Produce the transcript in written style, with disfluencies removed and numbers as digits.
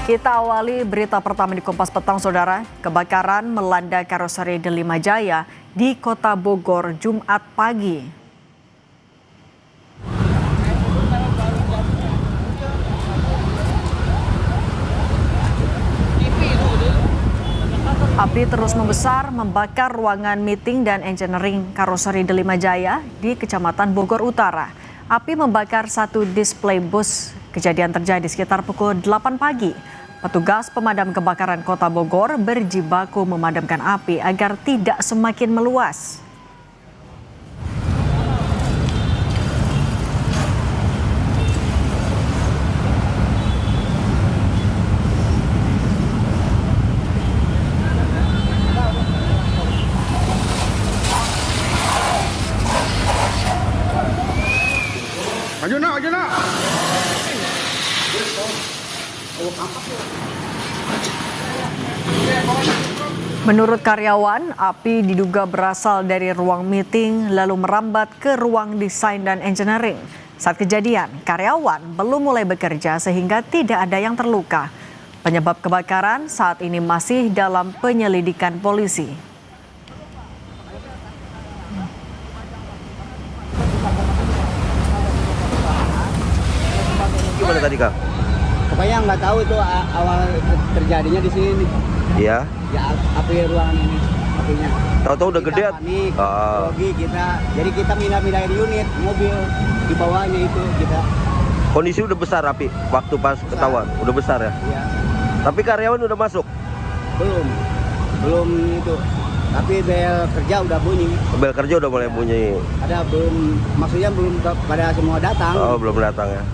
Kita awali berita pertama di Kompas Petang, Saudara. Kebakaran melanda karoseri Delima Jaya di Kota Bogor Jumat pagi. Api terus membesar, membakar ruangan meeting dan engineering karoseri Delima Jaya di Kecamatan Bogor Utara. Api membakar satu display bus. Kejadian terjadi sekitar pukul 8 pagi. Petugas pemadam kebakaran Kota Bogor berjibaku memadamkan api agar tidak semakin meluas. Maju nak, maju nak. Menurut karyawan, api diduga berasal dari ruang meeting lalu merambat ke ruang desain dan engineering. Saat kejadian, karyawan belum mulai bekerja sehingga tidak ada yang terluka. Penyebab kebakaran saat ini masih dalam penyelidikan polisi. Gimana tadi, Kak? Pokoknya nggak tahu itu awal terjadinya di sini. Iya. Ya api ruangan ini, apinya. Tahu-tahu udah gede. Panik, grogi kita. Jadi kita pindahin unit mobil di bawahnya itu kita. Kondisi udah besar api waktu pas ketahuan. Udah besar ya? Iya. Tapi karyawan udah masuk? Belum itu. Tapi bel kerja udah bunyi. Bel kerja udah mulai bunyi. Ada belum, maksudnya belum pada semua datang. Oh, belum datang ya.